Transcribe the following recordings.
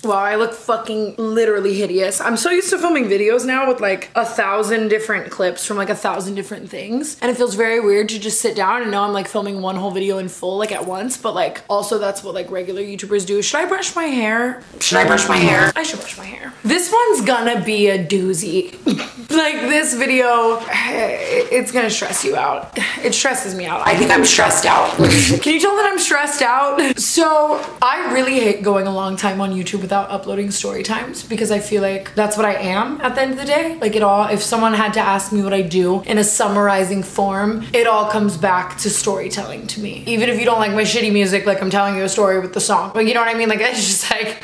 Wow, I look fucking literally hideous. I'm so used to filming videos now with like 1,000 different clips from like 1,000 different things. And it feels very weird to just sit down and know I'm like filming one whole video in full like at once. But like also that's what like regular YouTubers do. Should I brush my hair? Should I brush my hair? I should brush my hair. This one's gonna be a doozy. Like this video, it's gonna stress you out. It stresses me out. I think I'm stressed out. Can you tell that I'm stressed out? So I really hate going a long time on YouTube without uploading story times because I feel like that's what I am at the end of the day. Like it all, if someone had to ask me what I do in a summarizing form, it all comes back to storytelling to me. Even if you don't like my shitty music, like I'm telling you a story with the song. Like, you know what I mean? Like it's just like,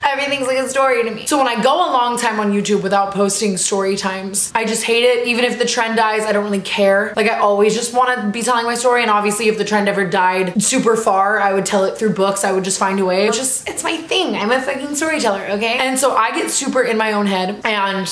everything's like a story to me. So when I go a long time on YouTube without posting story times, I just hate it. Even if the trend dies, I don't really care. Like I always just want to be telling my story. And obviously if the trend ever died super far, I would tell it through books. I would just find a way. It's my thing. I'm a fucking storyteller, okay? And so I get super in my own head and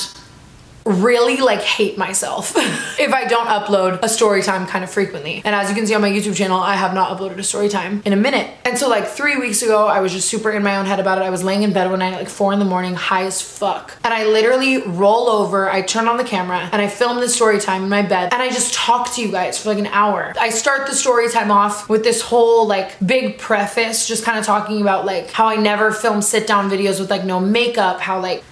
really like hate myself if I don't upload a story time kind of frequently. And as you can see on my YouTube channel, I have not uploaded a story time in a minute. And so like 3 weeks ago, I was just super in my own head about it. I was laying in bed one night at like 4 in the morning, high as fuck. And I literally roll over, I turn on the camera and I film the story time in my bed and I just talk to you guys for like an hour. I start the story time off with this whole like big preface, just kind of talking about like how I never film sit down videos with like no makeup, how like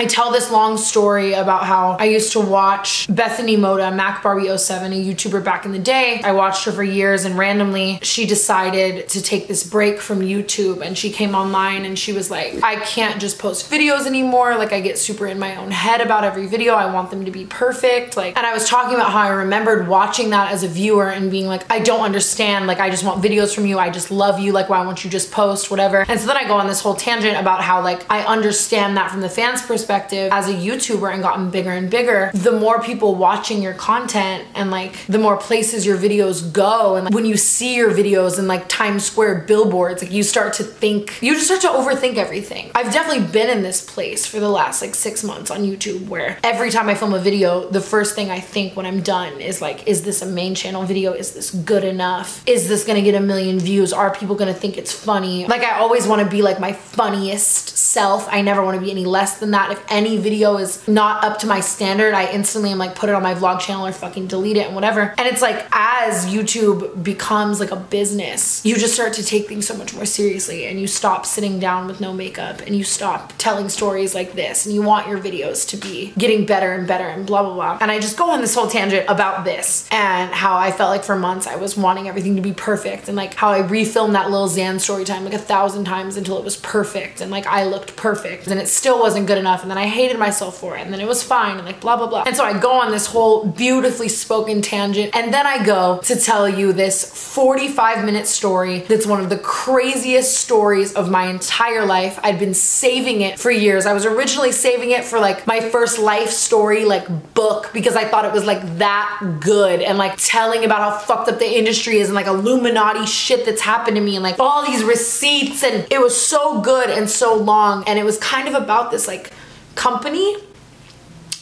I tell this long story about how I used to watch Bethany Moda, MacBarbie07, a YouTuber back in the day. I watched her for years and randomly she decided to take this break from YouTube and she came online and she was like, I can't just post videos anymore. Like I get super in my own head about every video. I want them to be perfect. Like, and I was talking about how I remembered watching that as a viewer and being like, I don't understand. Like I just want videos from you. I just love you. Like why won't you just post whatever? And so then I go on this whole tangent about how like I understand that from the fans' perspective as a YouTuber and gotten bigger and bigger, the more people watching your content and like the more places your videos go, and like, when you see your videos in like Times Square billboards, like you just start to overthink everything. I've definitely been in this place for the last like 6 months on YouTube where every time I film a video, the first thing I think when I'm done is like, is this a main channel video? Is this good enough? Is this gonna get 1 million views? Are people gonna think it's funny? Like I always want to be like my funniest self. I never want to be any less than that. If any video is not up to my standard, I instantly am like, put it on my vlog channel or fucking delete it and whatever. And it's like, as YouTube becomes like a business, you just start to take things so much more seriously and you stop sitting down with no makeup and you stop telling stories like this and you want your videos to be getting better and better and blah, blah, blah. And I just go on this whole tangent about this and how I felt like for months I was wanting everything to be perfect and like how I refilmed that Lil Xan story time like 1,000 times until it was perfect and like I looked perfect and it still wasn't good enough and then I hated myself for it and then it was fine and like blah blah blah. And so I go on this whole beautifully spoken tangent and then I go to tell you this 45-minute story that's one of the craziest stories of my entire life. I'd been saving it for years. I was originally saving it for like my first life story like book because I thought it was like that good and like telling about how fucked up the industry is and like Illuminati shit that's happened to me and like all these receipts, and it was so good and so long, and it was kind of about this like company.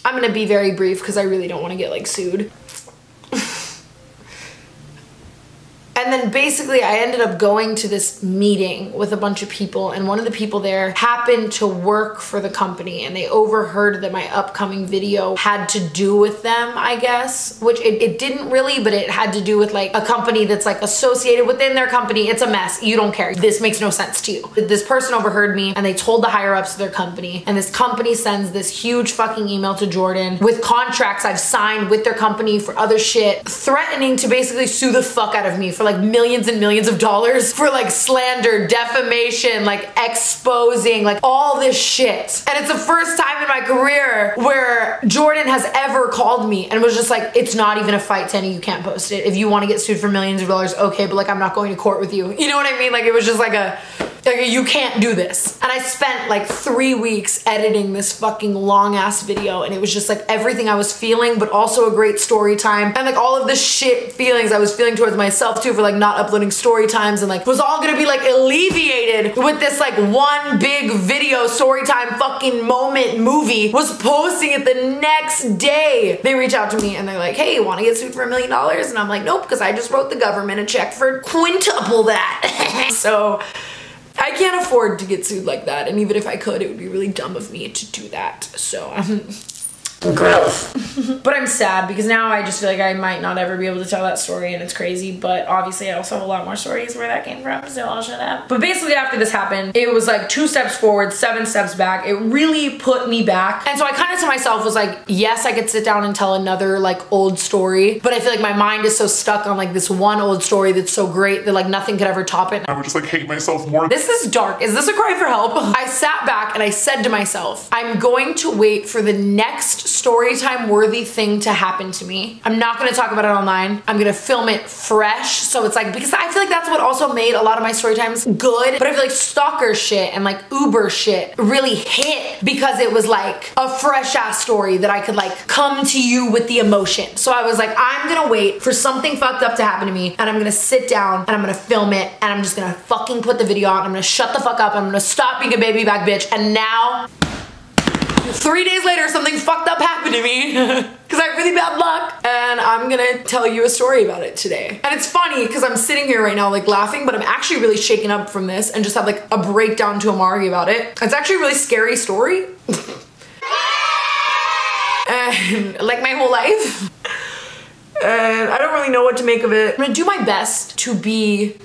I'm gonna be very brief because I really don't want to get like sued. And then basically I ended up going to this meeting with a bunch of people, and one of the people there happened to work for the company, and they overheard that my upcoming video had to do with them, I guess, which it didn't really, but it had to do with like a company that's like associated within their company. It's a mess. You don't care. This makes no sense to you. This person overheard me and they told the higher ups of their company, and this company sends this huge fucking email to Jordan with contracts I've signed with their company for other shit, threatening to basically sue the fuck out of me for like millions and millions of dollars for like slander, defamation, like exposing, like all this shit. And it's the first time in my career where Jordan has ever called me and was just like, it's not even a fight, Tenny, you can't post it. If you want to get sued for millions of dollars, okay, but like I'm not going to court with you. You know what I mean? Like it was just like a Like, you can't do this. And I spent like 3 weeks editing this fucking long ass video, and it was just like everything I was feeling, but also a great story time, and like all of the shit feelings I was feeling towards myself too for like not uploading story times, and like was all gonna be like alleviated with this like one big video story time fucking moment movie. Was posting it the next day. They reach out to me and they're like, hey, wanna get sued for $1 million? And I'm like, nope, because I just wrote the government a check for quintuple that. So I can't afford to get sued like that, and even if I could, it would be really dumb of me to do that. So growth. But I'm sad because now I just feel like I might not ever be able to tell that story, and it's crazy, but obviously I also have a lot more stories where that came from, so I'll shut up. But basically after this happened, it was like 2 steps forward, 7 steps back. It really put me back. And so I kind of to myself was like, yes, I could sit down and tell another like old story, but I feel like my mind is so stuck on like this one old story that's so great that like nothing could ever top it. I would just like hate myself more. This is dark. Is this a cry for help? I sat back and I said to myself, I'm going to wait for the next story time worthy thing to happen to me. I'm not gonna talk about it online. I'm gonna film it fresh. So it's like, because I feel like that's what also made a lot of my story times good, but I feel like stalker shit and like Uber shit really hit because it was like a fresh ass story that I could like come to you with the emotion. So I was like, I'm gonna wait for something fucked up to happen to me, and I'm gonna sit down and I'm gonna film it, and I'm just gonna fucking put the video on. I'm gonna shut the fuck up. I'm gonna stop being a baby back bitch. And now 3 days later, something fucked up happened to me because I have really bad luck, and I'm gonna tell you a story about it today. And it's funny because I'm sitting here right now like laughing, but I'm actually really shaken up from this and just have like a breakdown to Amari about it. It's actually a really scary story. And like my whole life. And I don't really know what to make of it. I'm gonna do my best to be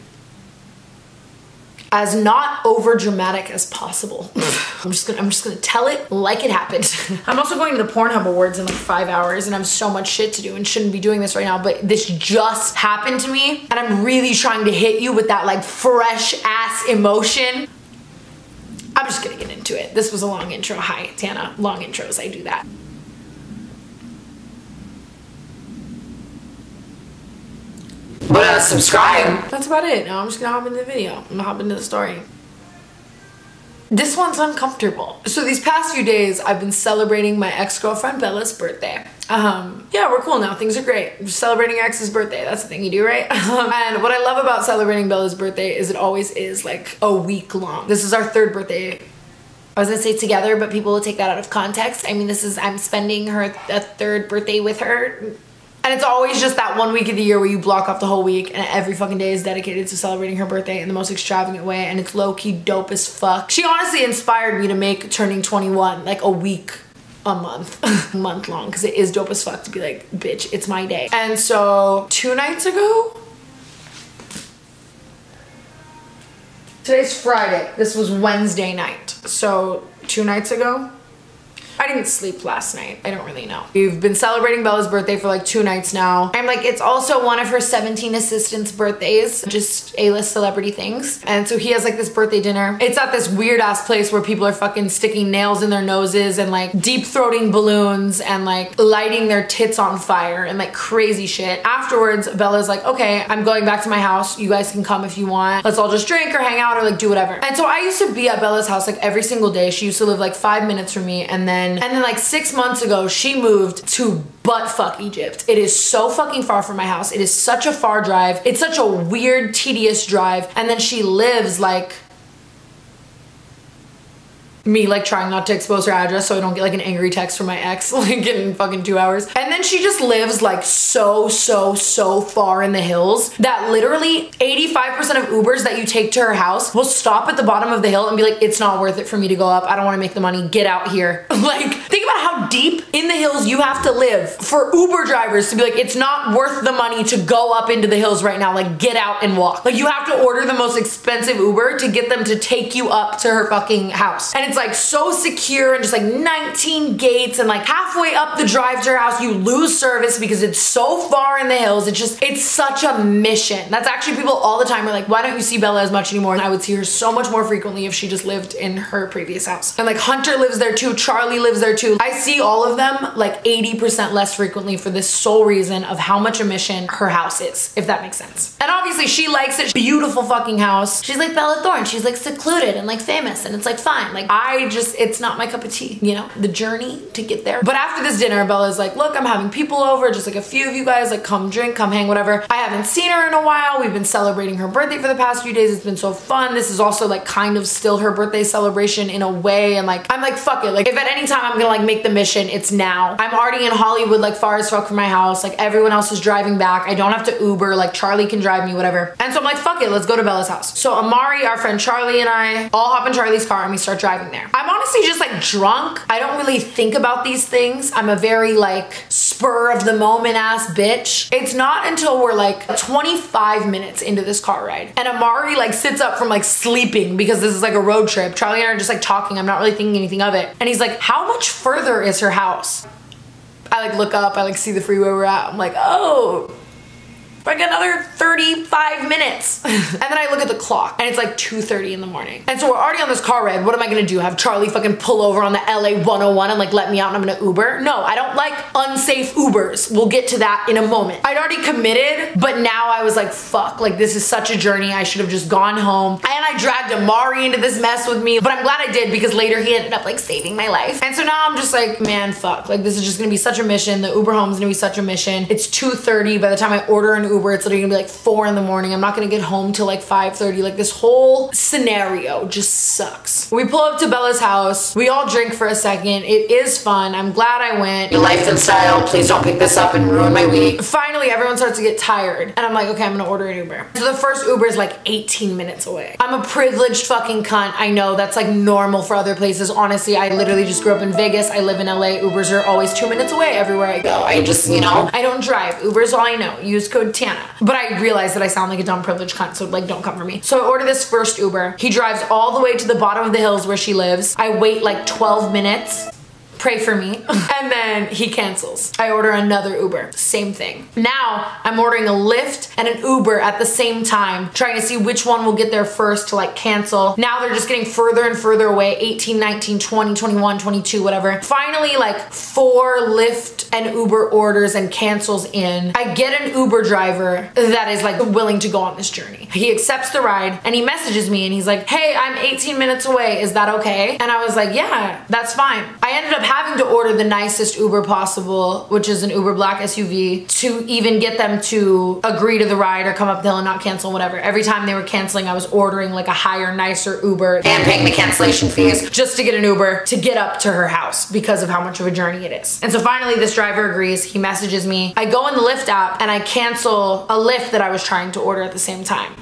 as not over dramatic as possible. I'm just gonna tell it like it happened. I'm also going to the Pornhub Awards in like 5 hours, and I have so much shit to do and shouldn't be doing this right now, but this just happened to me, and I'm really trying to hit you with that like fresh ass emotion. I'm just gonna get into it. This was a long intro. Hi, Tana. Long intros, I do that. But subscribe. That's about it. Now I'm just gonna hop into the video. I'm gonna hop into the story. This one's uncomfortable. So these past few days, I've been celebrating my ex-girlfriend Bella's birthday. Yeah, we're cool now. Things are great. Just celebrating your ex's birthday. That's the thing you do, right? And what I love about celebrating Bella's birthday is it always is like a week long. This is our 3rd birthday. I was gonna say together, but people will take that out of context. I mean, I'm spending a 3rd birthday with her. And it's always just that 1 week of the year where you block off the whole week, and every fucking day is dedicated to celebrating her birthday in the most extravagant way, and it's low-key dope as fuck. She honestly inspired me to make turning 21 like a week, a month, month long, because it is dope as fuck to be like, bitch, it's my day. And so 2 nights ago, today's Friday, this was Wednesday night. So 2 nights ago, I didn't sleep last night. I don't really know. We've been celebrating Bella's birthday for like 2 nights now. I'm like, it's also one of her 17 assistants' birthdays, just A-list celebrity things. And so he has like this birthday dinner. It's at this weird ass place where people are fucking sticking nails in their noses and like deep throating balloons and like lighting their tits on fire and like crazy shit. Afterwards, Bella's like, okay, I'm going back to my house. You guys can come if you want. Let's all just drink or hang out or like do whatever. And so I used to be at Bella's house like every single day. She used to live like 5 minutes from me, and then like 6 months ago, she moved to buttfuck Egypt. It is so fucking far from my house. It is such a far drive. It's such a weird, tedious drive. And then she lives like me like trying not to expose her address so I don't get like an angry text from my ex like in fucking 2 hours. And then she just lives like so far in the hills that literally 85% of Ubers that you take to her house will stop at the bottom of the hill and be like, it's not worth it for me to go up. I don't want to make the money. Get out here. Like, think about how deep in the hills you have to live for Uber drivers to be like, it's not worth the money to go up into the hills right now. Like, get out and walk. Like, you have to order the most expensive Uber to get them to take you up to her fucking house. And it's like so secure and just like 19 gates, and like halfway up the drive to her house you lose service because it's so far in the hills. It's such a mission. That's actually people all the time are like, why don't you see Bella as much anymore? And I would see her so much more frequently if she just lived in her previous house. And like Hunter lives there too, Charlie lives there too. I see all of them like 80% less frequently for this sole reason of how much a mission her house is, if that makes sense. And obviously she likes it. Beautiful fucking house. She's like Bella Thorne. She's like secluded and like famous, and it's like fine. Like it's not my cup of tea, you know, the journey to get there. But after this dinner, Bella's like, look, I'm having people over, just like a few of you guys, like come drink, come hang, whatever. I haven't seen her in a while. We've been celebrating her birthday for the past few days. It's been so fun. This is also like kind of still her birthday celebration in a way. And like, I'm like, fuck it. Like if at any time I'm gonna like make the mission, it's now. I'm already in Hollywood, like far as fuck from my house. Like everyone else is driving back. I don't have to Uber. Like Charlie can drive me, whatever. And so I'm like, fuck it, let's go to Bella's house. So Amari, our friend Charlie, and I all hop in Charlie's car and we start driving there. I'm honestly just like drunk. I don't really think about these things. I'm a very like spur of the moment ass bitch. It's not until we're like 25 minutes into this car ride and Amari like sits up from like sleeping because this is like a road trip. Charlie and I are just like talking. I'm not really thinking anything of it. And he's like, how much further is her house? I like look up, I like see the freeway we're at. I'm like, oh, like another 35 minutes. And then I look at the clock and it's like 2:30 in the morning. And so we're already on this car ride. What am I gonna do? Have Charlie fucking pull over on the LA 101 and like let me out and I'm gonna Uber? No, I don't like unsafe Ubers. We'll get to that in a moment. I'd already committed, but now I was like, fuck, like this is such a journey. I should have just gone home. And I dragged Amari into this mess with me, but I'm glad I did because later he ended up like saving my life. And so now I'm just like, man, fuck. Like this is just gonna be such a mission. The Uber home is gonna be such a mission. It's 2:30. By the time I order an Uber, it's literally gonna be like 4 in the morning. I'm not gonna get home till like 5:30. Like this whole scenario just sucks. We pull up to Bella's house. We all drink for a second. It is fun. I'm glad I went. Your life and style. Please don't pick this up and ruin my week. Finally, everyone starts to get tired. And I'm like, okay, I'm gonna order an Uber. So the first Uber is like 18 minutes away. I'm a privileged fucking cunt. I know that's like normal for other places. Honestly, I literally just grew up in Vegas. I live in LA. Ubers are always 2 minutes away everywhere I go. I just, you know, I don't drive. Uber's all I know. Use code Tana. But I realize that I sound like a dumb privileged cunt, so like don't come for me. So I order this first Uber. He drives all the way to the bottom of the hills where she lives. I wait like 12 minutes. Pray for me. And then he cancels. I order another Uber. Same thing. Now I'm ordering a Lyft and an Uber at the same time, trying to see which one will get there first to like cancel. Now they're just getting further and further away. 18, 19, 20, 21, 22, whatever. Finally, like 4 Lyft and Uber orders and cancels in. I get an Uber driver that is like willing to go on this journey. He accepts the ride and he messages me and he's like, hey, I'm 18 minutes away. Is that okay? And I was like, yeah, that's fine. I ended up having to order the nicest Uber possible, which is an Uber Black SUV, to even get them to agree to the ride or come up the hill and not cancel, whatever. Every time they were canceling, I was ordering like a higher, nicer Uber and paying the cancellation fees just to get an Uber to get up to her house because of how much of a journey it is. And so finally this driver agrees. He messages me. I go in the Lyft app and I cancel a Lyft that I was trying to order at the same time.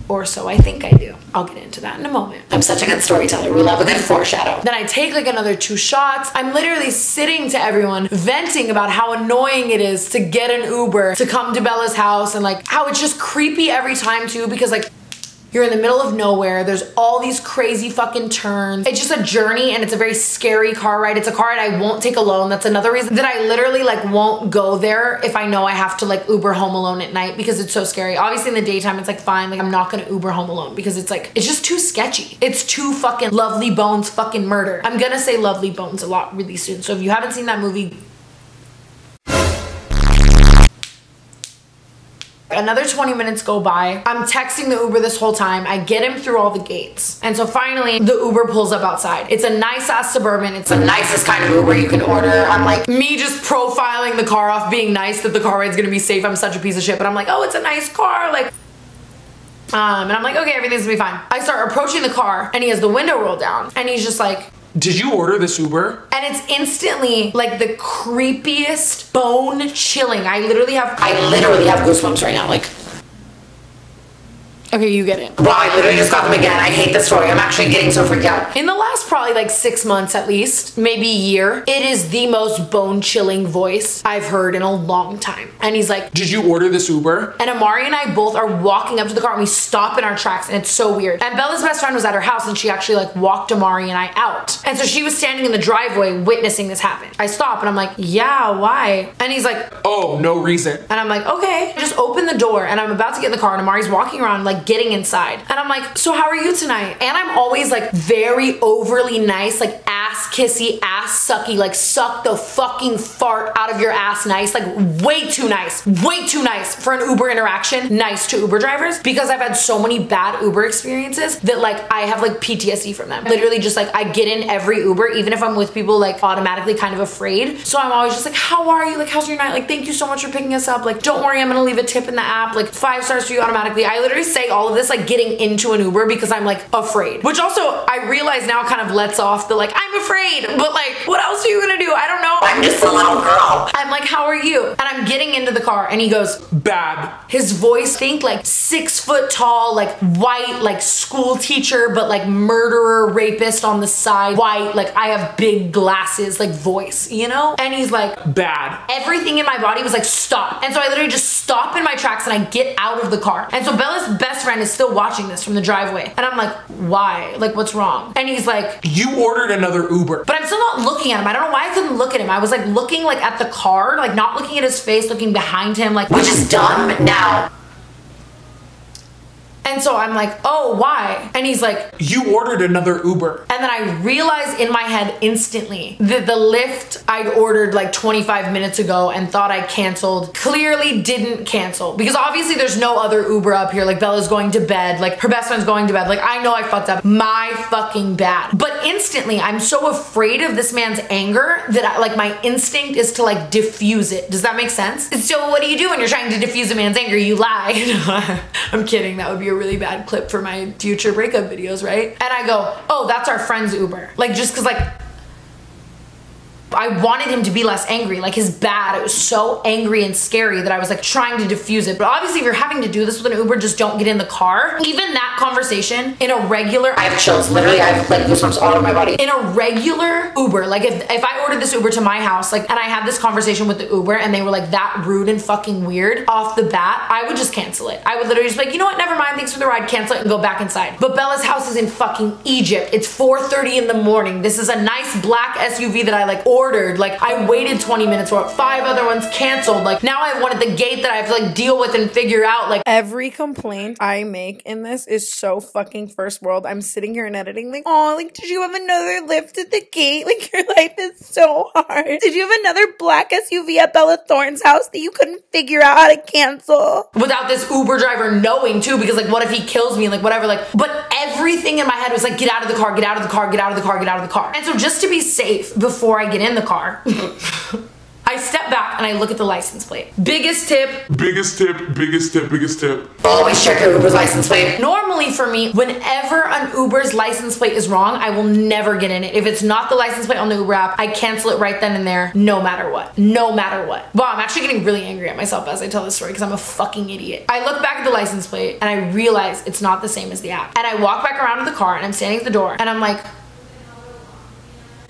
Or so I think I do. I'll get into that in a moment. I'm such a good storyteller. We love a good foreshadow. Then I take like another 2 shots. I'm literally sitting to everyone, venting about how annoying it is to get an Uber to come to Bella's house and like how it's just creepy every time too, because like you're in the middle of nowhere. There's all these crazy fucking turns. It's just a journey and it's a very scary car ride. It's a car ride I won't take alone. That's another reason that I literally like won't go there if I know I have to like Uber home alone at night because it's so scary. Obviously in the daytime it's like fine. Like I'm not gonna Uber home alone because it's like, it's just too sketchy. It's too fucking Lovely Bones fucking murder. I'm gonna say Lovely Bones a lot really soon. So if you haven't seen that movie, another 20 minutes go by. I'm texting the Uber this whole time. I get him through all the gates. And so finally the Uber pulls up outside. It's a nice ass Suburban. It's the nicest kind of Uber you can order. I'm like, me just profiling the car off being nice that the car ride's gonna be safe. I'm such a piece of shit, but I'm like, oh, it's a nice car. Like, and I'm like, okay, everything's gonna be fine. I start approaching the car and he has the window rolled down and he's just like, did you order this Uber? And it's instantly like the creepiest, bone chilling. I literally have goosebumps right now. Like, okay, you get it. Wow, I literally just got them again. I hate this story. I'm actually getting so freaked out. In the last probably like 6 months at least, maybe a year, it is the most bone-chilling voice I've heard in a long time. And he's like, did you order this Uber? And Amari and I both are walking up to the car and we stop in our tracks and it's so weird. And Bella's best friend was at her house and she actually like walked Amari and I out. And so she was standing in the driveway witnessing this happen. I stop and I'm like, yeah, why? And he's like, oh, no reason. And I'm like, okay. I just open the door and I'm about to get in the car and Amari's walking around like getting inside. And I'm like, so how are you tonight? And I'm always like very overly nice, like ass kissy, ass sucky, like suck the fucking fart out of your ass nice, like way too nice for an Uber interaction, nice to Uber drivers, because I've had so many bad Uber experiences that like I have like PTSD from them. Literally just like I get in every Uber, even if I'm with people like automatically kind of afraid. So I'm always just like, how are you? Like, how's your night? Like, thank you so much for picking us up. Like, don't worry, I'm gonna leave a tip in the app. Like 5 stars for you automatically. I literally say all of this like getting into an Uber because I'm like afraid, which also I realize now kind of lets off the like, I'm afraid, but like, what else are you gonna do? I don't know. I'm just a little girl. I'm like, how are you? And I'm getting into the car and he goes, bad. His voice, think like 6 foot tall, like white, like school teacher, but like murderer, rapist on the side, white, like I have big glasses, like voice, you know? And he's like, bad. Everything in my body was like, stop. And so I literally just stop in my tracks and I get out of the car. And so Bella's best friend is still watching this from the driveway. And I'm like, why? Like, what's wrong? And he's like, you ordered another Uber. but I'm still not looking at him. I don't know why I couldn't look at him. I was like looking like at the car, like not looking at his face, looking behind him, like, which is dumb now. And so I'm like, oh, why? And he's like, you ordered another Uber. and then I realized in my head instantly that the Lyft I'd ordered like 25 minutes ago and thought I canceled clearly didn't cancel, because obviously there's no other Uber up here. Like Bella's going to bed, like her best friend's going to bed. Like I know I fucked up, my fucking bad. But instantly I'm so afraid of this man's anger that like my instinct is to like diffuse it. Does that make sense? So what do you do when you're trying to diffuse a man's anger? You lie. I'm kidding. That would be a really bad clip for my future breakup videos, right? And I go, oh, that's our friend's Uber. Like just cause like I wanted him to be less angry, like his bad. It was so angry and scary that I was like trying to diffuse it. But obviously if you're having to do this with an Uber, just don't get in the car. Even that conversation in a regular, I have chills, literally I have like goosebumps all over my body. In a regular Uber, like if I ordered this Uber to my house, like, and I had this conversation with the Uber and they were like that rude and fucking weird off the bat, I would just cancel it. I would literally just be like, you know what, never mind, thanks for the ride, cancel it and go back inside. But Bella's house is in fucking Egypt. It's 4:30 in the morning. This is a nice black SUV that I like ordered. Like I waited 20 minutes for it. 5 other ones canceled. Like now I have one at the gate that I have to like deal with and figure out. Like every complaint I make in this is so fucking first world. I'm sitting here and editing like, oh, like did you have another lift at the gate? Like your life is so hard. Did you have another black SUV at Bella Thorne's house that you couldn't figure out how to cancel? Without this Uber driver knowing too, because like what if he kills me? Like whatever, like, but everything in my head was like, get out of the car, get out of the car, get out of the car, get out of the car. And so just to be safe before I get in the car, I step back and I look at the license plate. Biggest tip. Biggest tip, biggest tip, biggest tip. Always check your Uber's license plate. Normally for me, whenever an Uber's license plate is wrong, I will never get in it. If it's not the license plate on the Uber app, I cancel it right then and there, no matter what. No matter what. Wow, I'm actually getting really angry at myself as I tell this story because I'm a fucking idiot. I look back at the license plate and I realize it's not the same as the app. And I walk back around to the car and I'm standing at the door and I'm like,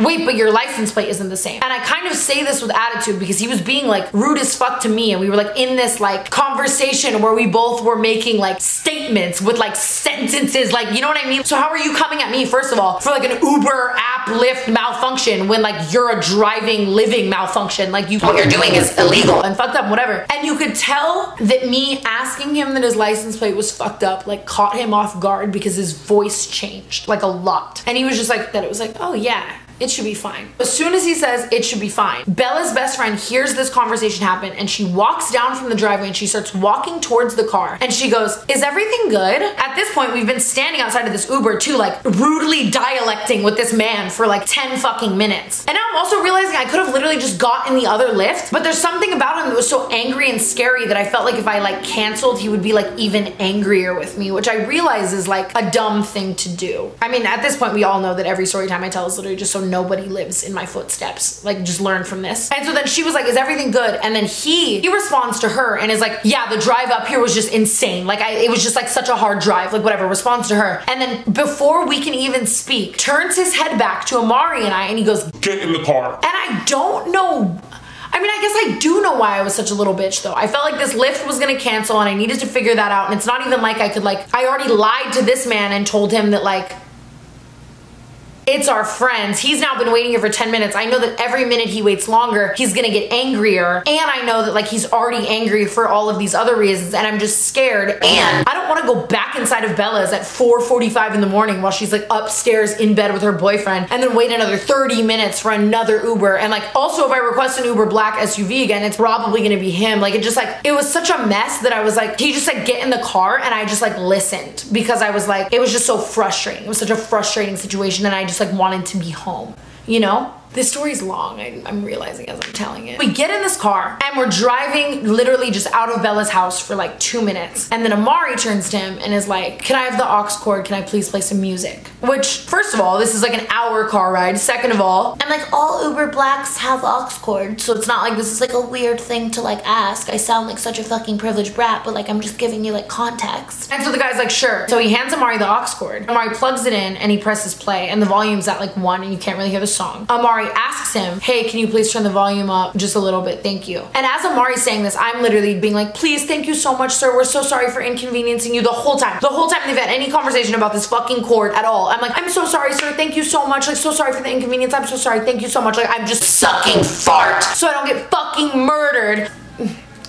wait, but your license plate isn't the same. And I kind of say this with attitude because he was being like rude as fuck to me and we were like in this like conversation where we both were making like statements with like sentences, like, you know what I mean? So how are you coming at me, first of all, for like an Uber app Lyft malfunction when like you're a driving, living malfunction? Like what you're doing is illegal and fucked up, whatever. And you could tell that me asking him that his license plate was fucked up like caught him off guard because his voice changed like a lot. And he was just like, that it was like, oh yeah, it should be fine. As soon as he says it should be fine, Bella's best friend hears this conversation happen and she walks down from the driveway and she starts walking towards the car and she goes, is everything good? At this point, we've been standing outside of this Uber too, like rudely dialecting with this man for like 10 fucking minutes. And now I'm also realizing I could have literally just got in the other Lyft, but there's something about him that was so angry and scary that I felt like if I like canceled, he would be like even angrier with me, which I realize is like a dumb thing to do. I mean, at this point, we all know that every story time I tell is literally just so nobody lives in my footsteps. Like just learn from this. And so then she was like, is everything good? And then he responds to her and is like, yeah, the drive up here was just insane. Like it was just like such a hard drive, like whatever, responds to her. And then before we can even speak, turns his head back to Amari and I, and he goes, get in the car. And I don't know. I mean, I guess I do know why I was such a little bitch though. I felt like this Lyft was gonna cancel and I needed to figure that out. And it's not even like I could like, I already lied to this man and told him that like, it's our friends. He's now been waiting here for 10 minutes. I know that every minute he waits longer, he's gonna get angrier. And I know that like he's already angry for all of these other reasons, and I'm just scared. And I don't wanna go back inside of Bella's at 4:45 in the morning while she's like upstairs in bed with her boyfriend, and then wait another 30 minutes for another Uber. And like also if I request an Uber black SUV again, it's probably gonna be him. Like it was such a mess that I was like, he just like get in the car, and I just like listened because I was like, it was just so frustrating. It was such a frustrating situation, and I just like wanted to be home, you know? This story's long, I'm realizing as I'm telling it. We get in this car and we're driving literally just out of Bella's house for like 2 minutes. And then Amari turns to him and is like, can I have the aux cord? Can I please play some music? Which, first of all, this is like an hour car ride. Second of all, I'm like, all Uber blacks have aux cord. So it's not like this is like a weird thing to like ask. I sound like such a fucking privileged brat, but like I'm just giving you like context. And so the guy's like, sure. So he hands Amari the aux cord. Amari plugs it in and he presses play, and the volume's at like 1 and you can't really hear the song. Amari asks him, hey, can you please turn the volume up just a little bit? Thank you. And as Amari's saying this, I'm literally being like, please, thank you so much, sir. We're so sorry for inconveniencing you the whole time. The whole time they've had any conversation about this fucking cord at all. I'm like, I'm so sorry, sir. Thank you so much. Like, so sorry for the inconvenience. I'm so sorry. Thank you so much. Like, I'm just sucking fart so I don't get fucking murdered.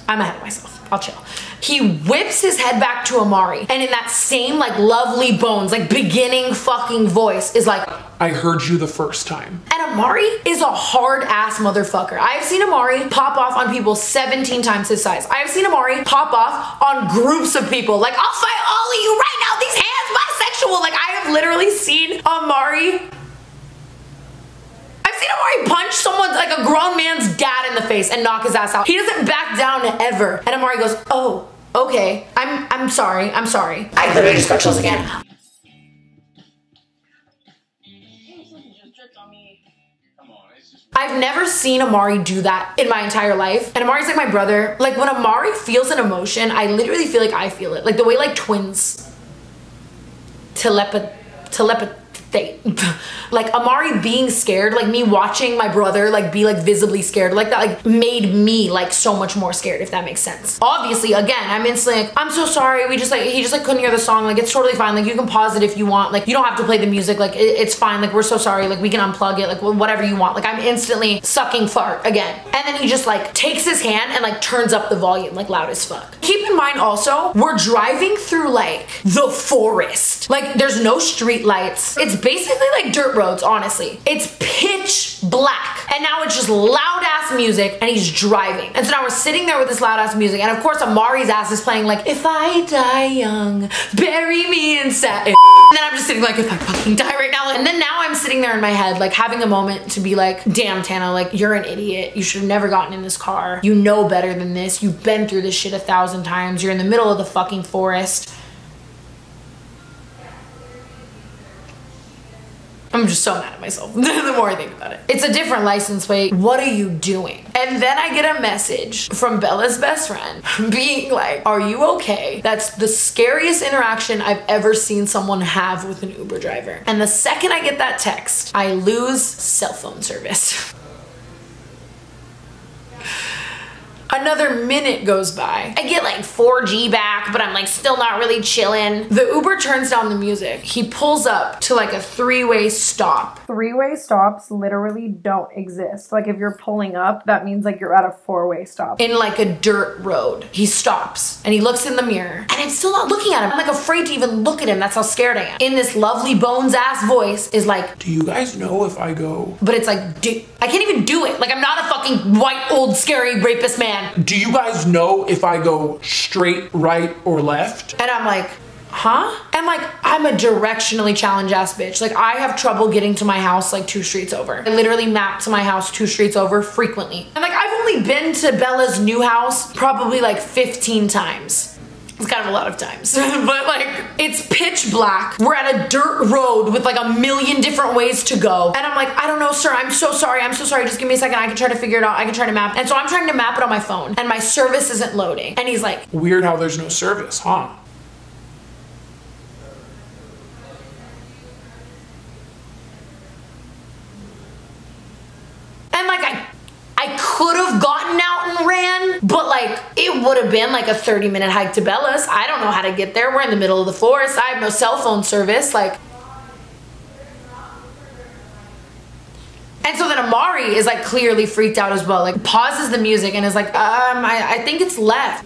I'm ahead of myself. I'll chill. He whips his head back to Amari, and in that same like lovely bones, like beginning fucking voice is like, I heard you the first time. and Amari is a hard ass motherfucker. I've seen Amari pop off on people 17 times his size. I've seen Amari pop off on groups of people. Like, I'll fight all of you right now. These hands bisexual. Like, I have literally seen Amari punch someone, like a grown man's dad, in the face and knock his ass out. He doesn't back down ever. And Amari goes, oh, okay. I'm sorry. I'm sorry. I literally just got chills again. I've never seen Amari do that in my entire life. And Amari's like my brother. Like, when Amari feels an emotion, I literally feel like I feel it. Like the way like twins telepathy. Like Amari being scared, like me watching my brother like be like visibly scared like that, like made me like so much more scared, if that makes sense. Obviously, again, I'm instantly like, I'm so sorry, he just like couldn't hear the song, like it's totally fine, like you can pause it if you want, like you don't have to play the music, like it's fine, like we're so sorry, like we can unplug it, like whatever you want. Like I'm instantly sucking fart again. And then he just like takes his hand and like turns up the volume like loud as fuck. Keep in mind also, we're driving through like the forest. Like there's no street lights. It's basically like dirt roads, honestly. It's pitch black. And now it's just loud ass music and he's driving. And so now we're sitting there with this loud ass music. And of course Amari's ass is playing like, if I die young, bury me in satin. And then I'm just sitting like, if I fucking die right now. And then now I'm sitting there in my head, like having a moment to be like, damn Tana, like you're an idiot. You should have never gotten in this car. You know better than this. You've been through this shit 1,000 times. You're in the middle of the fucking forest. I'm just so mad at myself the more I think about it. It's a different license plate. What are you doing? And then I get a message from Bella's best friend being like, are you okay? That's the scariest interaction I've ever seen someone have with an Uber driver. And the second I get that text, I lose cell phone service. Another minute goes by. I get like 4G back, but I'm like still not really chilling. The Uber turns down the music. He pulls up to like a 3-way stop. 3-way stops literally don't exist. Like if you're pulling up, that means like you're at a 4-way stop. In like a dirt road. He stops and he looks in the mirror and I'm still not looking at him. I'm like afraid to even look at him. That's how scared I am. In this lovely bones ass voice is like, do you guys know if I go? But it's like, I can't even do it. Like I'm not a fucking white old scary rapist man. Do you guys know if I go straight, right, or left? And I'm like, huh? And like, I'm a directionally challenged ass bitch. Like I have trouble getting to my house like 2 streets over. I literally map to my house 2 streets over frequently. And like, I've only been to Bella's new house probably like 15 times. It's kind of a lot of times, but like it's pitch black. We're at a dirt road with like a million different ways to go. And I'm like, I don't know, sir, I'm so sorry. I'm so sorry. Just give me a second. I can try to figure it out. I can try to map. And so I'm trying to map it on my phone and my service isn't loading. And he's like, weird how there's no service, huh? and like I could have gotten out and ran, but like it would have been like a 30-minute hike to Bella's. I don't know how to get there. We're in the middle of the forest. I have no cell phone service. Like, And so then Amari is like clearly freaked out as well, like pauses the music and is like, I think it's left.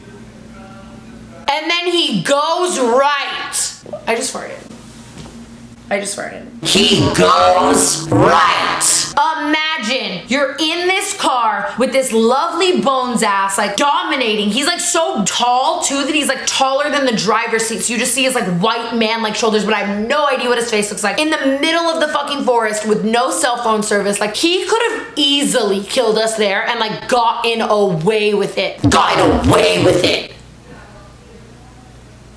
And then he goes right. I just farted. He goes right. Imagine you're in this car with this lovely Bones ass, like dominating. He's like so tall too that he's like taller than the driver's seat. So you just see his like white man like shoulders, but I have no idea what his face looks like. In the middle of the fucking forest with no cell phone service. Like he could have easily killed us there and like gotten away with it.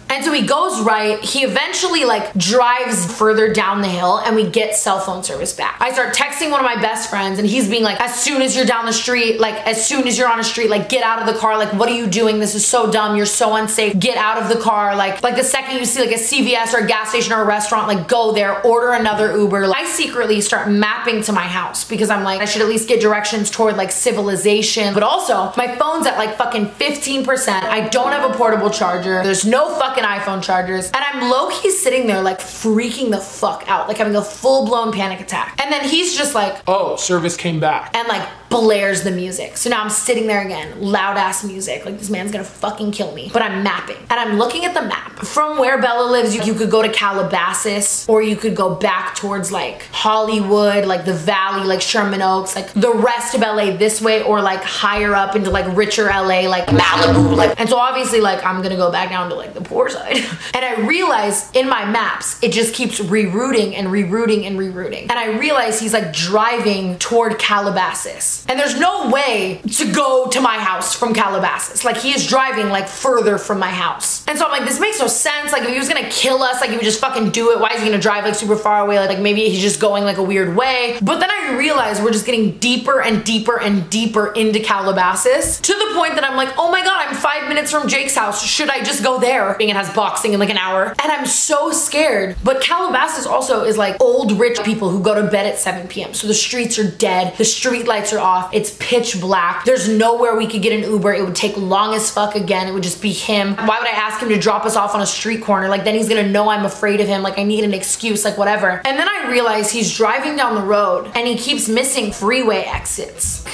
And so he goes right, he eventually like drives further down the hill and we get cell phone service back. I start texting one of my best friends and he's being like, as soon as you're down the street, like as soon as you're on a street, like get out of the car, like what are you doing? This is so dumb, you're so unsafe, get out of the car. Like the second you see like a CVS or a gas station or a restaurant, like go there, order another Uber. I secretly start mapping to my house because I'm like, I should at least get directions toward like civilization. But also my phone's at like fucking 15%. I don't have a portable charger. There's no fucking iPhone chargers, and I'm low-key sitting there like freaking the fuck out, like having a full-blown panic attack. And then he's just like, oh, service came back. And like blares the music. So now I'm sitting there again, loud ass music, like this man's gonna fucking kill me. But I'm mapping and I'm looking at the map. From where Bella lives, you could go to Calabasas, or you could go back towards like Hollywood, like the valley, like Sherman Oaks, like the rest of LA this way, or like higher up into like richer LA, like Malibu. Like, and so obviously like I'm gonna go back down to like the poor side. And I realize in my maps, it just keeps rerouting and rerouting and rerouting. And I realize he's like driving toward Calabasas. And there's no way to go to my house from Calabasas. Like he is driving like further from my house. And so I'm like, this makes no sense. Like if he was gonna kill us, like he would just fucking do it. Why is he gonna drive like super far away? Like maybe he's just going like a weird way. But then I realize we're just getting deeper and deeper and deeper into Calabasas, to the point that I'm like, oh my God, I'm 5 minutes from Jake's house. Should I just go there? Being it has boxing in like an hour. And I'm so scared. But Calabasas also is like old rich people who go to bed at 7 p.m. So the streets are dead. The street lights are off. It's pitch black. There's nowhere we could get an Uber. It would take long as fuck again. It would just be him. Why would I ask him to drop us off on a street corner? Like then he's gonna know I'm afraid of him. Like I need an excuse, like whatever. And then I realize he's driving down the road and he keeps missing freeway exits.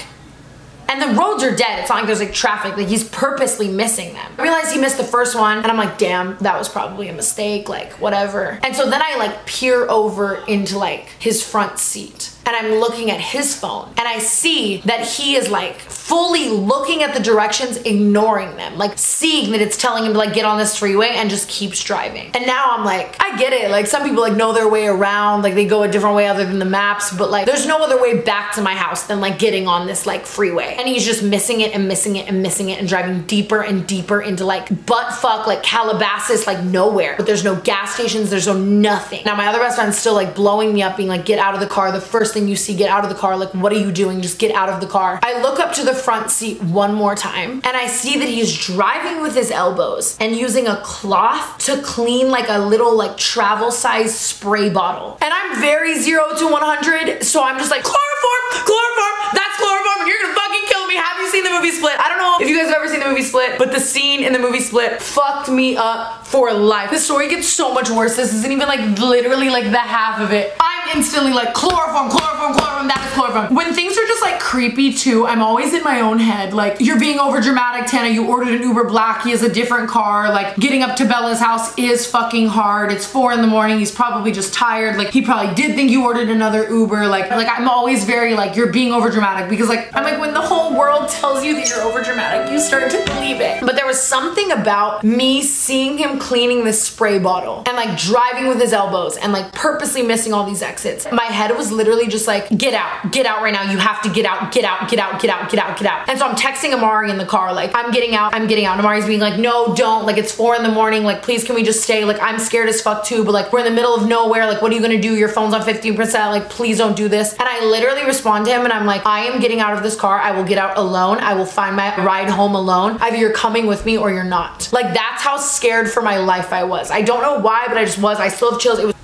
And the roads are dead. It's not like there's like traffic. Like he's purposely missing them. I realized he missed the first one and I'm like, damn, that was probably a mistake, like whatever. And so then I like peer over into like his front seat. And I'm looking at his phone and I see that he is like fully looking at the directions, ignoring them, like seeing that it's telling him to like get on this freeway, and just keeps driving. And now I'm like, I get it. Like some people like know their way around, like they go a different way other than the maps, but like there's no other way back to my house than like getting on this like freeway. And he's just missing it and missing it and missing it and driving deeper and deeper into like butt fuck, like Calabasas, like nowhere. But there's no gas stations, there's no nothing. Now my other best friend's still like blowing me up, being like, get out of the car. The first thing you see, get out of the car. Like, what are you doing? Just get out of the car. I look up to the front seat one more time and I see that he's driving with his elbows and using a cloth to clean like a little like travel size spray bottle. And I'm very 0 to 100. So I'm just like, chloroform, chloroform, that's chloroform. You're gonna fucking kill me. Have you seen the movie Split? I don't know if you guys have ever seen the movie Split, but the scene in the movie Split fucked me up for life. The story gets so much worse. This isn't even like literally like the half of it. I'm instantly like chloroform, chloroform, chloroform, that is chloroform. When things are just like creepy too, I'm always in my own head. Like, you're being over dramatic, Tana. You ordered an Uber Black. He has a different car. Like, getting up to Bella's house is fucking hard. It's 4 in the morning. He's probably just tired. Like, he probably did think you ordered another Uber. Like I'm always very like, you're being over dramatic, because like, I'm like, when the whole world tells you that you're over dramatic, you start to believe it. But there was something about me seeing him cleaning this spray bottle and like driving with his elbows and like purposely missing all these exits. My head was literally just like, get out right now. You have to get out, get out, get out, get out, get out, get out. And so I'm texting Amari in the car, like, I'm getting out, I'm getting out. And Amari's being like, no, don't. Like, it's 4 in the morning. Like, please, can we just stay? Like, I'm scared as fuck too, but like, we're in the middle of nowhere. Like, what are you gonna do? Your phone's on 15%. Like, please don't do this. And I literally respond to him and I'm like, I am getting out of this car. I will get out alone. I will find my ride home alone. Either you're coming with me or you're not. Like, that's how scared for my life I was. I don't know why, but I just was. I still have chills. It was.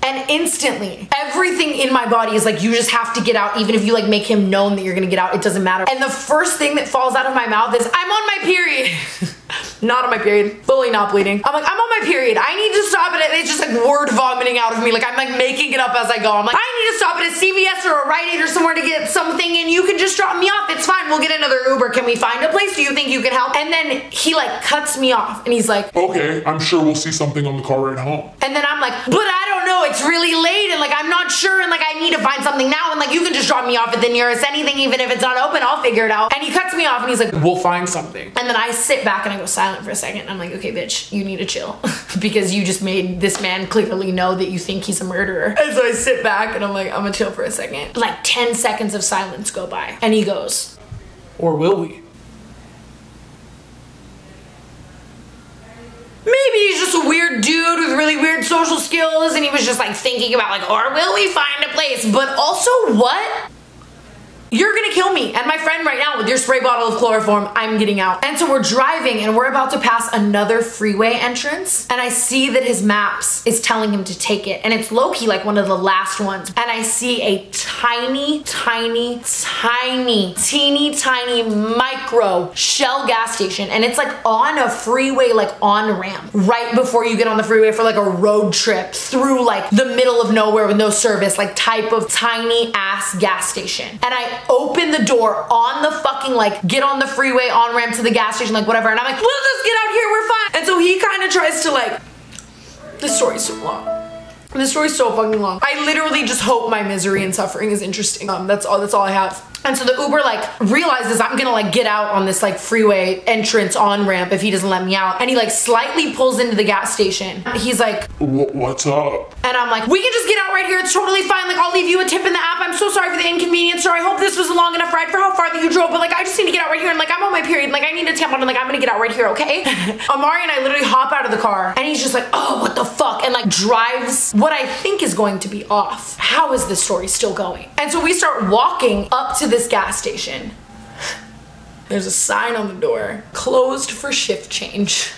And instantly, everything in my body is like, you just have to get out. Even if you like make him known that you're gonna get out, it doesn't matter. And the first thing that falls out of my mouth is, I'm on my period. Not on my period, fully not bleeding. I'm like, I'm on my period. I need to stop at it. It's just like word vomiting out of me. Like I'm like making it up as I go. I'm like, I need to stop at a CVS or a Rite Aid or somewhere to get something and you can just drop me off. It's fine. We'll get another Uber. Can we find a place? Do you think you can help? And then he like cuts me off and he's like, Okay, I'm sure we'll see something on the car ride home. and then I'm like, but I don't know. It's really late and like I'm not sure and like I need to find something now and like you can just drop me off at the nearest anything even if it's not open. I'll figure it out. And he cuts me off and he's like, We'll find something. and then I sit back and I go silent for a second. And I'm like, okay, bitch, you need to chill because you just made this man clearly know that you think he's a murderer. And so I sit back and I'm like, I'm gonna chill for a second. Like 10 seconds of silence go by and he goes, Or will we? maybe he's just a weird dude with really weird social skills and he was just like thinking about like, or will we find a place? But also what? You're gonna kill me and my friend right now with your spray bottle of chloroform. I'm getting out. And so we're driving and we're about to pass another freeway entrance and I see that his maps is telling him to take it and it's low-key like one of the last ones. And I see a teeny micro Shell gas station and it's like on a freeway, like on ramp right before you get on the freeway for like a road trip through like the middle of nowhere with no service, like type of tiny ass gas station. And I open the door on the fucking like get on the freeway on ramp to the gas station, like whatever, and I'm like, we'll just get out here, we're fine. And so he kind of tries to like, this story's so long. This story's so fucking long. I literally just hope my misery and suffering is interesting. That's all I have. And so the Uber like realizes I'm gonna like get out on this like freeway entrance on ramp if he doesn't let me out. And he like slightly pulls into the gas station. He's like, What's up? and I'm like, we can just get out right here. It's totally fine. Like, I'll leave you a tip in the app. I'm so sorry for the inconvenience, sir. I hope this was a long enough ride for how far that you drove. But like, I just need to get out right here. And like, I'm on my period. Like, I need a tampon. And like, I'm gonna get out right here, okay? Amari and I literally hop out of the car. And he's just like, oh, what the fuck? And like drives what I think is going to be off. How is this story still going? And so we start walking up to this gas station. There's a sign on the door, closed for shift change.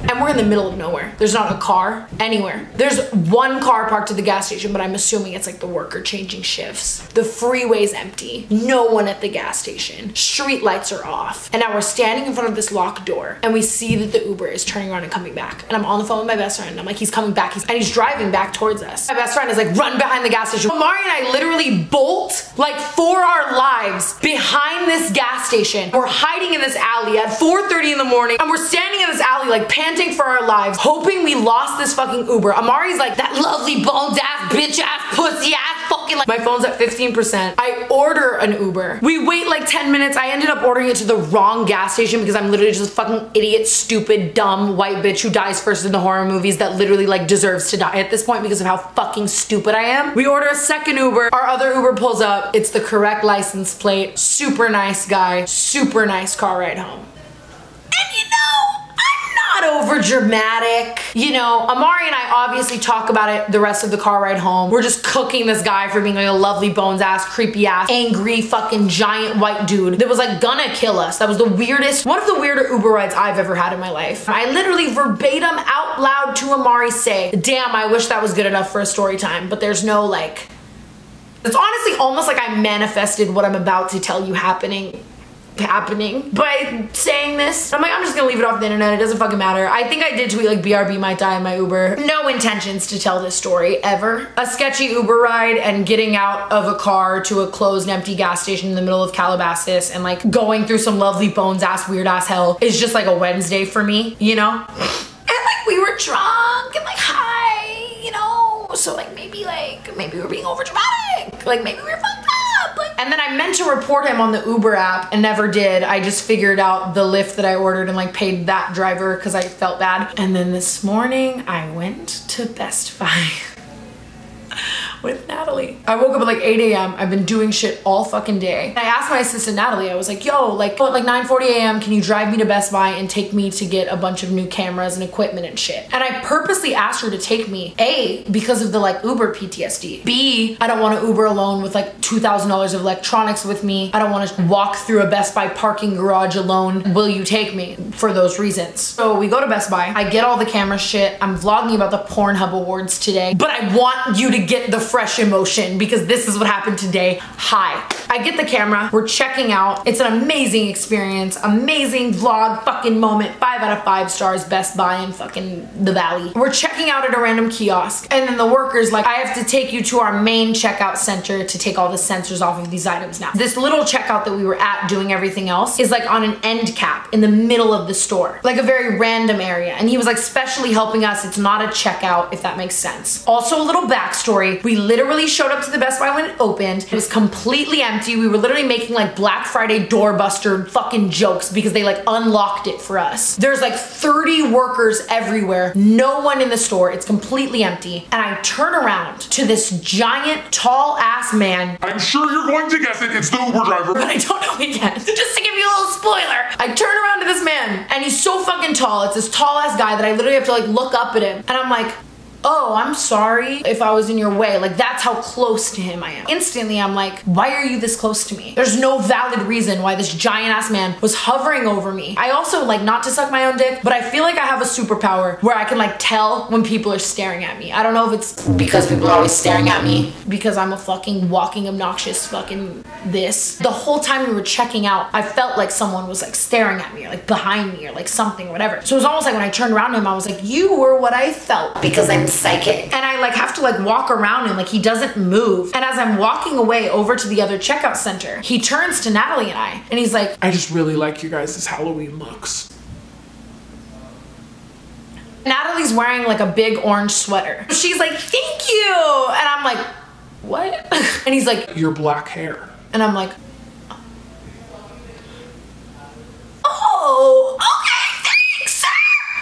And we're in the middle of nowhere. There's not a car anywhere. There's one car parked at the gas station, but I'm assuming it's like the worker changing shifts. The freeway's empty. No one at the gas station. Street lights are off. And now we're standing in front of this locked door and we see that the Uber is turning around and coming back. And I'm on the phone with my best friend. And I'm like, he's coming back. And he's driving back towards us. My best friend is like, run behind the gas station. Amari and I literally bolt like for our lives behind this gas station. We're hiding in this alley at 4:30 in the morning. And we're standing in this alley like panting for our lives, hoping we lost this fucking Uber. Amari's like, that lovely boned ass, bitch ass, pussy ass, fucking like. My phone's at 15%. I order an Uber. We wait like 10 minutes. I ended up ordering it to the wrong gas station because I'm literally just a fucking idiot, stupid, dumb white bitch who dies first in the horror movies that literally like deserves to die at this point because of how fucking stupid I am. We order a second Uber. Our other Uber pulls up. It's the correct license plate. Super nice guy. Super nice car ride home. Over dramatic. You know, Amari and I obviously talk about it the rest of the car ride home. We're just cooking this guy for being like a lovely bones ass, creepy ass, angry fucking giant white dude that was like gonna kill us. That was the weirdest, one of the weirder Uber rides I've ever had in my life. I literally verbatim out loud to Amari say, damn, I wish that was good enough for a story time, but there's no like, it's honestly almost like I manifested what I'm about to tell you happening by saying this. I'm like, I'm just gonna leave it off the internet. It doesn't fucking matter. I think I did tweet like BRB might die in my Uber. No intentions to tell this story ever. A sketchy Uber ride and getting out of a car to a closed empty gas station in the middle of Calabasas and like going through some lovely bones ass weird ass hell is just like a Wednesday for me, you know? And like we were drunk and like high, you know? So like maybe we're being over dramatic. Like maybe we were fucked up. Like, and then I meant to report him on the Uber app and never did. I just figured out the Lyft that I ordered and like paid that driver because I felt bad. And then this morning I went to Best Buy with Natalie. I woke up at like 8 a.m. I've been doing shit all fucking day. And I asked my assistant Natalie, I was like, yo, like 9:40 a.m. can you drive me to Best Buy and take me to get a bunch of new cameras and equipment and shit? And I purposely asked her to take me, A, because of the like Uber PTSD. B, I don't want to Uber alone with like $2,000 of electronics with me. I don't want to walk through a Best Buy parking garage alone. Will you take me? For those reasons. So we go to Best Buy. I get all the camera shit. I'm vlogging about the Pornhub Awards today, but I want you to get the fresh emotion because this is what happened today. Hi. I I get the camera, we're checking out. It's an amazing experience, amazing vlog fucking moment, 5 out of 5 stars, Best Buy in fucking the Valley. We're checking out at a random kiosk, and then the worker's like, I have to take you to our main checkout center to take all the sensors off of these items now. This little checkout that we were at doing everything else is like on an end cap in the middle of the store, like a very random area. And he was like specially helping us. It's not a checkout, if that makes sense. Also, a little backstory. We literally showed up to the Best Buy when it opened. It was completely empty. We were literally making like Black Friday doorbuster fucking jokes because they like unlocked it for us. There's like 30 workers everywhere. No one in the store. It's completely empty. And I turn around to this giant, tall ass man. I'm sure you're going to guess it. It's the Uber driver. But I don't know it yet. Just to give you a little spoiler. I turn around to this man and he's so fucking tall. It's this tall ass guy that I literally have to like look up at him. And I'm like, oh, I'm sorry if I was in your way. Like, that's how close to him I am. Instantly, I'm like, why are you this close to me? There's no valid reason why this giant ass man was hovering over me. I also like not to suck my own dick, but I feel like I have a superpower where I can like tell when people are staring at me. I don't know if it's because people are always staring at me, because I'm a fucking walking obnoxious fucking this. The whole time we were checking out, I felt like someone was like staring at me or like behind me or like something, whatever. So it was almost like when I turned around to him, I was like, you were what I felt because I'm psychic. And I like have to like walk around him like he doesn't move. And as I'm walking away over to the other checkout center, he turns to Natalie and I, and he's like, I just really like you guys' Halloween looks. Natalie's wearing like a big orange sweater. She's like, thank you. And I'm like, what? And he's like, Your black hair. and I'm like, oh, okay, thanks, sir.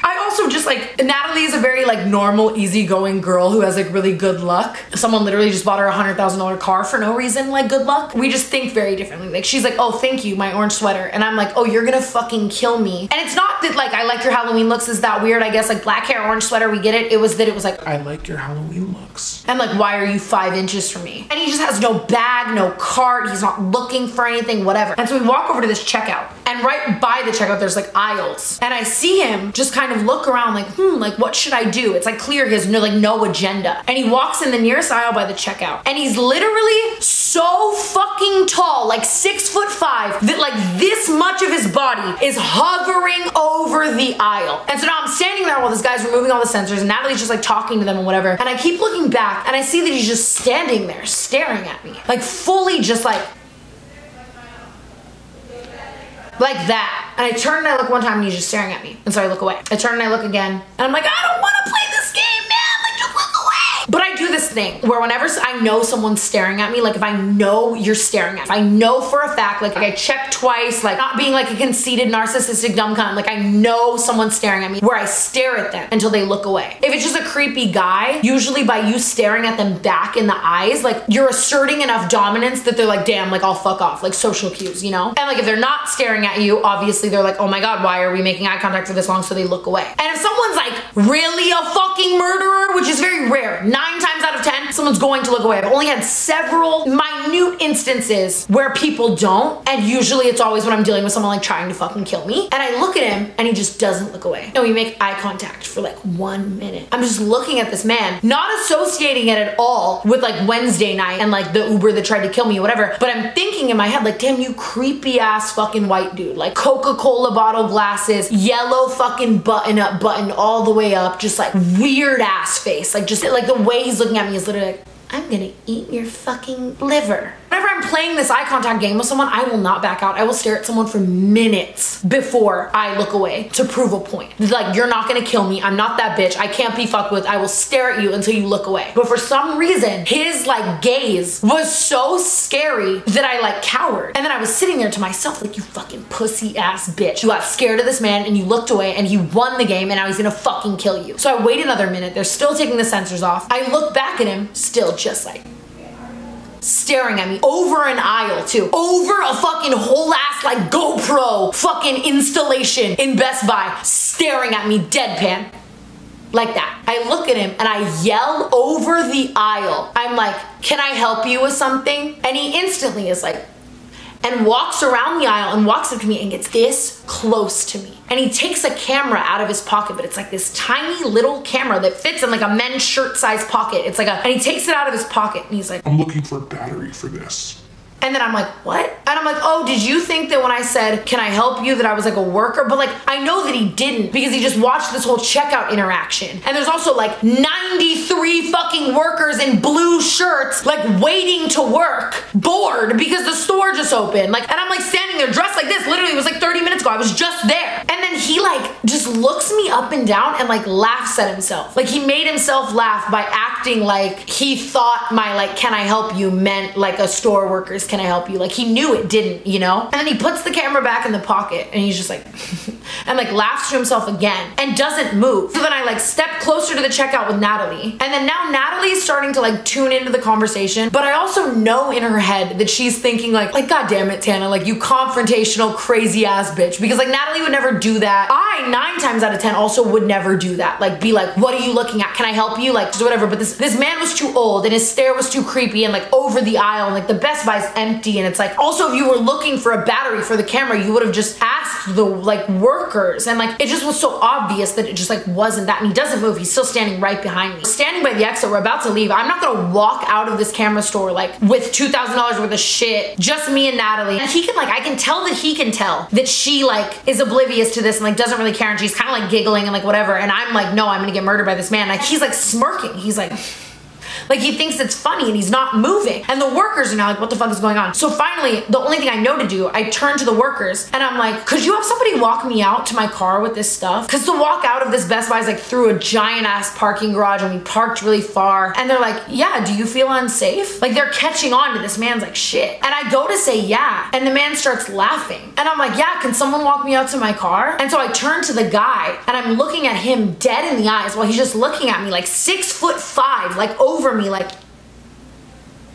I also just like, Natalie is a very like normal, easygoing girl who has like really good luck. Someone literally just bought her a $100,000 car for no reason, like good luck. We just think very differently. Like she's like, oh, thank you, my orange sweater. And I'm like, oh, you're gonna fucking kill me. And it's not that like I like your Halloween looks is that weird, I guess, like black hair, orange sweater, we get it. It was that it was like, I like your Halloween looks. I'm like, why are you 5 inches from me? And he just has no bag, no cart. He's not looking for anything, whatever. And so we walk over to this checkout, and right by the checkout, there's like aisles. And I see him just kind of look around like, like what should I do? It's like clear he has no, like no agenda. And he walks in the nearest aisle by the checkout. And he's literally so fucking tall, like 6'5", that like this much of his body is hovering over the aisle. And so now I'm standing there while this guy's removing all the sensors, and Natalie's just like talking to them and whatever. And I keep looking back and I see that he's just standing there staring at me. Like fully just like that. And I turn and I look one time and he's just staring at me. And so I look away. I turn and I look again. And I'm like, I don't want to play this game, man. Like just look away. But I do this thing where whenever I know someone's staring at me, like if I know you're staring at me, if I know for a fact, like I check twice, like not being like a conceited, narcissistic, dumb cunt, like I know someone's staring at me, where I stare at them until they look away. If it's just a creepy guy, usually by you staring at them back in the eyes, like you're asserting enough dominance that they're like, damn, like I'll fuck off, like social cues, you know? And like if they're not staring at you, obviously they're like, oh my God, why are we making eye contact for this long? So they look away. And if someone's like really a fucking murderer, which is very rare, 9 times out of 10, someone's going to look away. I've only had several minute instances where people don't, and usually it's always when I'm dealing with someone like trying to fucking kill me. And I look at him and he just doesn't look away. No, we make eye contact for like 1 minute. I'm just looking at this man, not associating it at all with like Wednesday night and like the Uber that tried to kill me or whatever, but I'm thinking in my head like, damn, you creepy ass fucking white dude. Like Coca-Cola bottle glasses, yellow fucking button up, button all the way up, just like weird ass face. Like just like the way he's looking at me is literally like, I'm gonna eat your fucking liver. Whenever I'm playing this eye contact game with someone, I will not back out. I will stare at someone for minutes before I look away to prove a point. Like, you're not gonna kill me. I'm not that bitch. I can't be fucked with. I will stare at you until you look away. But for some reason, his like gaze was so scary that I like cowered. And then I was sitting there to myself like, you fucking pussy ass bitch. You got scared of this man and you looked away and he won the game and now he's gonna fucking kill you. So I wait another minute. They're still taking the sensors off. I look back at him, still just like staring at me over an aisle too, over a fucking whole ass like GoPro fucking installation in Best Buy, staring at me deadpan like that. I look at him and I yell over the aisle. I'm like, can I help you with something? And he instantly is like, and walks around the aisle and walks up to me and gets this close to me. And he takes a camera out of his pocket, but it's like this tiny little camera that fits in like a men's shirt size pocket. It's like and he takes it out of his pocket and he's like, I'm looking for a battery for this. And then I'm like, what? And I'm like, oh, did you think that when I said, can I help you, that I was like a worker? But like, I know that he didn't because he just watched this whole checkout interaction. And there's also like 93 fucking workers in blue shirts, like waiting to work, bored because the store just opened. Like, and I'm like standing there dressed like this. Literally, it was like 30 minutes ago. I was just there. And then he like just looks me up and down and like laughs at himself. Like he made himself laugh by acting like he thought my like, can I help you meant like a store worker's can I help you? Like he knew it didn't, you know? And then he puts the camera back in the pocket and he's just like, and like laughs to himself again and doesn't move. So then I like step closer to the checkout with Natalie. And then now Natalie's starting to like tune into the conversation, but I also know in her head that she's thinking like God damn it, Tana, like you confrontational crazy ass bitch. Because like Natalie would never do that. I 9 times out of 10 also would never do that. Like be like, what are you looking at? Can I help you? Like just whatever. But this man was too old and his stare was too creepy and like over the aisle and like the Best Buy's empty. And it's like, also if you were looking for a battery for the camera, you would have just asked the like workers. And like, it just was so obvious that it just like wasn't that. And he doesn't move. He's still standing right behind me. Standing by the exit, we're about to leave. I'm not gonna walk out of this camera store like with $2,000 worth of shit, just me and Natalie. And he can like, I can tell that he can tell that she like is oblivious to this and like doesn't really care. And she's kind of like giggling and like whatever. And I'm like, no, I'm gonna get murdered by this man. Like he's like smirking. He's like he thinks it's funny and he's not moving. And the workers are now like, what the fuck is going on? So finally, the only thing I know to do, I turn to the workers and I'm like, could you have somebody walk me out to my car with this stuff? Because to walk out of this Best Buy is like through a giant ass parking garage and we parked really far. And they're like, yeah, do you feel unsafe? Like they're catching on to this man's like shit. And I go to say yeah. And the man starts laughing. And I'm like, yeah, can someone walk me out to my car? And so I turn to the guy and I'm looking at him dead in the eyes while he's just looking at me like 6'5", like over me, like,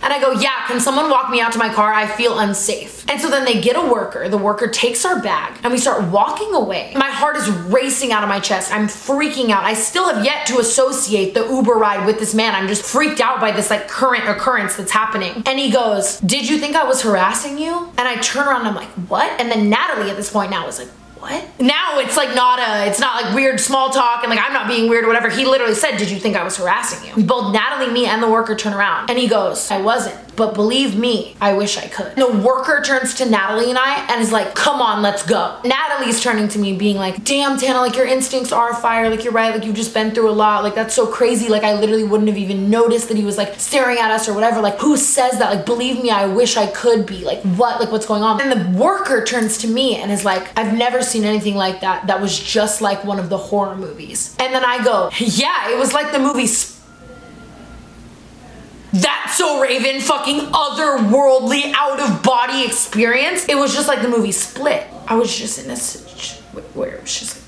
and I go, yeah, can someone walk me out to my car? I feel unsafe. And so then they get a worker. The worker takes our bag and we start walking away. My heart is racing out of my chest. I'm freaking out. I still have yet to associate the Uber ride with this man. I'm just freaked out by this like current occurrence that's happening. And he goes, did you think I was harassing you? And I turn around and I'm like, what? And then Natalie at this point now is like, what? Now it's like it's not like weird small talk and like I'm not being weird or whatever. He literally said, did you think I was harassing you? Both Natalie, me, and the worker turn around and he goes, I wasn't. But believe me, I wish I could. The worker turns to Natalie and I and is like, come on, let's go. Natalie's turning to me being like, damn, Tana, like your instincts are fire. Like you're right. Like you've just been through a lot. Like that's so crazy. Like I literally wouldn't have even noticed that he was like staring at us or whatever. Like who says that? Like believe me, I wish I could be. Like what? Like what's going on? And the worker turns to me and is like, I've never seen anything like that. That was just like one of the horror movies. And then I go, yeah, it was like the movie That's So Raven, fucking otherworldly, out of body experience. It was just like the movie Split. I was just in a where it was just like,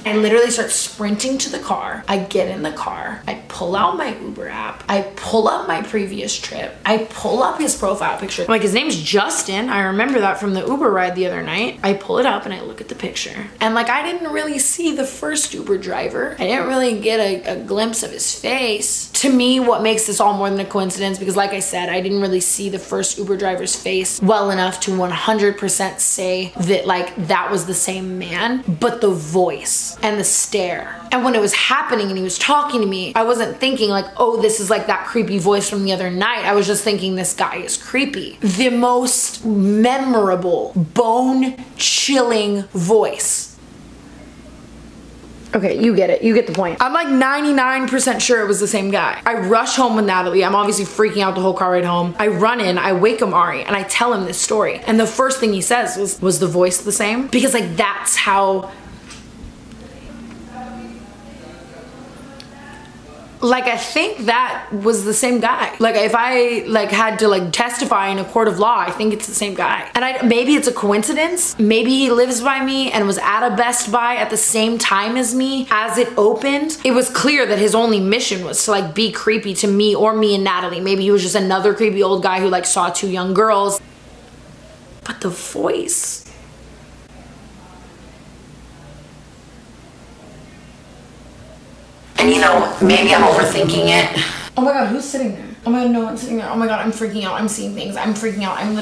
I literally start sprinting to the car. I get in the car. I pull out my Uber app. I pull up my previous trip. I pull up his profile picture. Like his name's Justin. I remember that from the Uber ride the other night. I pull it up and I look at the picture. And like I didn't really see the first Uber driver. I didn't really get a glimpse of his face. To me, what makes this all more than a coincidence, because like I said, I didn't really see the first Uber driver's face well enough to 100% say that like that was the same man, but the voice and the stare. And when it was happening and he was talking to me, I wasn't thinking like, oh, this is like that creepy voice from the other night. I was just thinking this guy is creepy. The most memorable, bone-chilling voice. Okay, you get it. You get the point. I'm like 99% sure it was the same guy. I rush home with Natalie. I'm obviously freaking out the whole car ride home. I run in, I wake Amari, and I tell him this story. And the first thing he says was the voice the same? Because like that's how... Like I think that was the same guy. Like if I like had to like testify in a court of law, I think it's the same guy. And maybe it's a coincidence. Maybe he lives by me and was at a Best Buy at the same time as me as it opened. It was clear that his only mission was to like be creepy to me or me and Natalie. Maybe he was just another creepy old guy who like saw 2 young girls. But the voice... And you know, maybe I'm overthinking it. Oh my god, who's sitting there? Oh my god, no one's sitting there. Oh my god, I'm freaking out. I'm seeing things. I'm freaking out. I'm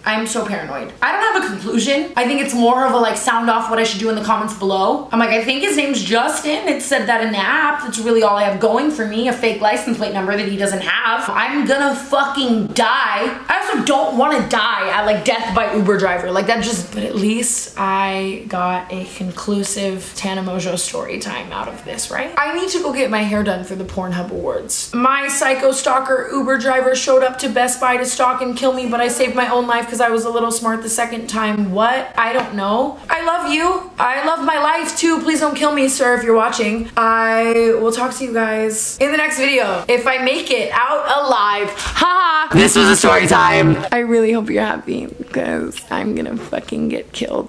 I'm so paranoid. I don't have a conclusion. I think it's more of a like sound off what I should do in the comments below. I'm like, I think his name's Justin. It said that in the app. That's really all I have going for me, a fake license plate number that he doesn't have. I'm gonna fucking die. I also don't want to die at like death by Uber driver. Like that just, but at least I got a conclusive Tana Mojo story time out of this, right? I need to go get my hair done for the Pornhub Awards. My psycho stalker Uber driver showed up to Best Buy to stalk and kill me, but I saved my own life because I was a little smart the second time. What? I don't know. I love you. I love my life too. Please don't kill me, sir, if you're watching. I will talk to you guys in the next video if I make it out alive. Haha. This was a story time. I really hope you're happy because I'm gonna fucking get killed.